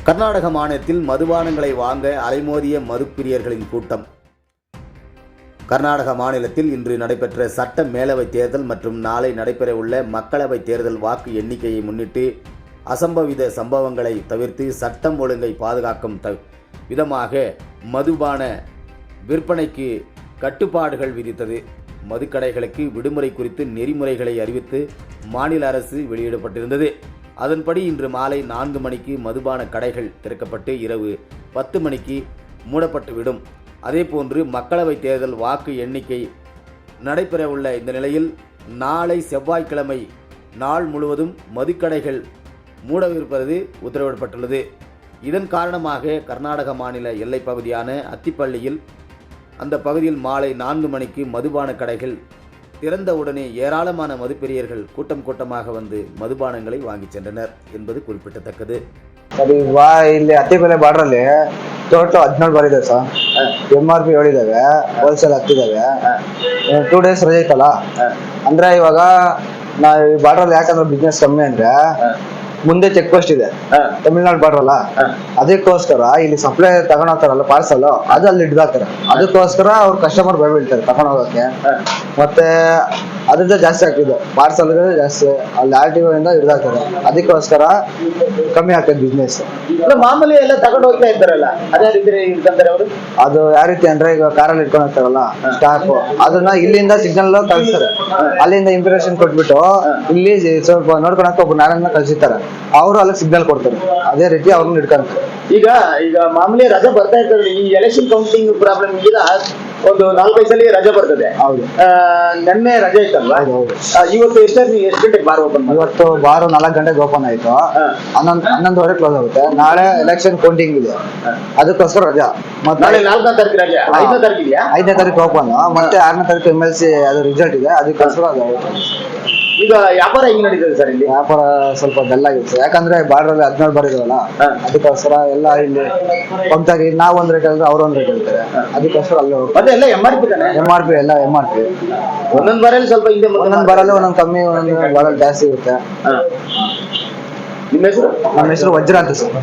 கர்நாடக மாநிலத்தில் மதுபானங்களை வாங்க அலைமோதிய மதுப்பிரியர்களின் கூட்டம். கர்நாடக மாநிலத்தில் இன்று நடைபெற்ற சட்ட மேலவைத் தேர்தல் மற்றும் நாளை நடைபெறவுள்ள மக்களவைத் தேர்தல் வாக்கு எண்ணிக்கையை முன்னிட்டு அசம்பவித சம்பவங்களை தவிர்த்து சட்டம் ஒழுங்கை பாதுகாக்கும் விதமாக மதுபான விற்பனைக்கு கட்டுப்பாடுகள் விதித்தது. மதுக்கடைகளுக்கு விடுமுறை குறித்து நெறிமுறைகளை அறிவித்து மாநில அரசு வெளியிடப்பட்டிருந்தது. அதன்படி இன்று மாலை 4 மணிக்கு மதுபான கடைகள் திறக்கப்பட்டு இரவு 10 மணிக்கு மூடப்பட்டுவிடும். அதேபோன்று மக்களவைத் தேர்தல் வாக்கு எண்ணிக்கை நடைபெறவுள்ள இந்த நிலையில் நாளை செவ்வாய்க்கிழமை நாள் முழுவதும் மதுக்கடைகள் மூடவிருப்பது உத்தரவிடப்பட்டுள்ளது. இதன் காரணமாக கர்நாடக மாநில எல்லைப் பகுதியான அத்திப்பள்ளியில் அந்த பகுதியில் மாலை 4 மணிக்கு மதுபான கடைகள் திறந்தவுடனே ஏராளமான மதுப்பிரியர்கள் கூட்டம் கூட்டமாக வந்து மதுபானங்களை வாங்கி சென்றனர் என்பது குறிப்பிடத்தக்கது. ಇಲ್ಲಿ ಅತ್ತಿಬೆಲೆ ಬಾರ್ಡರ್ ಅಲ್ಲಿ ಟೋಟಲ್ 17 ಬಾರ್ ಇದೆ ಸರ್. MRP ಹೇಳಿದಾವೆ, ಹೋಲ್ಸೇಲ್ ಹತ್ತಿದಾವೆ. 2 ಡೇಸ್ ರಜೆ ಐತಲ್ಲ, ಅಂದ್ರೆ ಇವಾಗ ನಾವು ಈ ಬಾರ್ಡರ್ ಅಲ್ಲಿ ಯಾಕಂದ್ರೆ ಬಿಸ್ನೆಸ್ ಕಮ್ಮಿ ಅಂದ್ರೆ ಮುಂದೆ ಚೆಕ್ ಪೋಸ್ಟ್ ಇದೆ, ತಮಿಳ್ನಾಡು ಬಾರ್ಡರ್ ಅಲ್ಲ, ಅದಕ್ಕೋಸ್ಕರ ಇಲ್ಲಿ ಸಪ್ಲೈ ತಗೊಂಡ್ ಹೋಗ್ತಾರಲ್ಲ ಪಾರ್ಸಲ್, ಅದು ಅಲ್ಲಿ ಹಿಡ್ದಾಕ್ತಾರೆ. ಅದಕ್ಕೋಸ್ಕರ ಅವ್ರ ಕಸ್ಟಮರ್ ಬೀಳ್ತಾರೆ ತಗೊಂಡ್ ಹೋಗಕ್ಕೆ. ಮತ್ತೆ ಅದ್ರಿಂದ ಜಾಸ್ತಿ ಆಗ್ತಿದೆ, ಪಾರ್ಸಲ್ ಜಾಸ್ತಿ ಅಲ್ಲಿ RTO ಇಂದ ಹಿಡ್ದಾಕ್ತಾರೆ. ಅದಕ್ಕೋಸ್ಕರ ಕಮ್ಮಿ ಆಗ್ತದೆ ಬಿಸ್ನೆಸ್. ಮಾಮೂಲಿ ಎಲ್ಲ ತಗೊಂಡು ಹೋಗ್ತಾ ಇರ್ತಾರಲ್ಲ, ಅದೇ ರೀತಿ ಇರ್ತಾರೆ ಅವರು. ಅದು ಯಾವ ರೀತಿ ಅಂದ್ರೆ ಈಗ ಕಾರಲ್ಲಿ ಇಟ್ಕೊಂಡು ಹೋಗ್ತಾರಲ್ಲ ಸ್ಟಾಫ್, ಅದನ್ನ ಇಲ್ಲಿಂದ ಸಿಗ್ನಲ್ ಕಳಿಸ್ತಾರೆ. ಅಲ್ಲಿಂದ ಇಂಪ್ರೆಷನ್ ಕೊಟ್ಬಿಟ್ಟು ಇಲ್ಲಿ ಸ್ವಲ್ಪ ನೋಡ್ಕೊಳಕ್ಕೆ ಒಬ್ಬ ನಾರನ್ನ ಕಳ್ಸಿರ್ತಾರೆ, ಅವರು ಅಲ್ಲಿ ಸಿಗ್ನಲ್ ಕೊಡ್ತಾರೆ. ಅದೇ ರೀತಿ ಅವ್ರನ್ನ ಹಿಡ್ಕೊಂತಾರೆ. ಈಗ ಮಾಮೂಲಿ ರಜೆ ಬರ್ತಾ ಇರ್ತದೆ. ಈ ಎಲೆಕ್ಷನ್ ಕೌಂಟಿಂಗ್ ಪ್ರಾಬ್ಲಮ್ ಈಗ ಒಂದು 4-5 ಸಲ ರಜೆ ಬರ್ತದೆ. ಹೌದು, ನೆನ್ನೆ ರಜೆ ಇತ್ತಲ್ವಾ? ಇವತ್ತು ಎಷ್ಟು ಗಂಟೆಗೆ ಬಾರ್ ಓಪನ್? ಇವತ್ತು ಬಾರ್ 4 ಗಂಟೆಗೆ ಓಪನ್ ಆಯ್ತು, 11:30 ಕ್ಲೋಸ್ ಆಗುತ್ತೆ. ನಾಳೆ ಎಲೆಕ್ಷನ್ ಕೌಂಟಿಂಗ್ ಇದೆ, ಅದಕ್ಕೋಸ್ಕರ ರಜಾ. ಮತ್ತೆ ನಾಳೆ 4ನೇ ತಾರೀಕು ರಜೆ, 5ನೇ ತಾರೀಕು ಇದೆಯಾ? 5ನೇ ತಾರೀಕು ಓಪನ್, ಮತ್ತೆ 6ನೇ ತಾರೀಕು MLC ಅದು ರಿಸಲ್ಟ್ ಇದೆ, ಅದಕ್ಕೋಸ್ಕರ ಅದು. ಈಗ ವ್ಯಾಪಾರ ಹೆಂಗ್ ನಡೀತದೆ ಸರ್ ಇಲ್ಲಿ? ವ್ಯಾಪಾರ ಸ್ವಲ್ಪ ಡಲ್ ಆಗಿರುತ್ತೆ, ಯಾಕಂದ್ರೆ ಬಾರ್ಡರ್ ಅಲ್ಲಿ 17 ಬಾರ್ ಇದಾವಲ್ಲ, ಅದಕ್ಕೋಸ್ಕರ ಎಲ್ಲ ಇಲ್ಲಿ ಪಂಪ್ತಾಗಿ ನಾವು ಒಂದ್ ರೇಟ್ ಹೇಳಿದ್ರೆ ಅವ್ರು ಒಂದ್ ರೇಟ್ ಹೇಳ್ತಾರೆ. ಅದಕ್ಕೋಸ್ಕರ ಅಲ್ಲಿ ಮತ್ತೆ ಎಲ್ಲ MRP ಎಲ್ಲ MRP. ಒಂದೊಂದ್ ಬಾರಲ್ಲಿ ಸ್ವಲ್ಪ ಹಿಂದೆ ಒಂದೊಂದ್ ಬಾರಲ್ಲಿ ಒಂದೊಂದ್ ಕಮ್ಮಿ, ಒಂದೊಂದ್ ಬಾರಲ್ಲಿ ಜಾಸ್ತಿ ಇರುತ್ತೆ. ನಿಮ್ಮ ಹೆಸರು? ನಮ್ಮ ಹೆಸರು ವಜ್ರ ಅಂತ ಸರ್.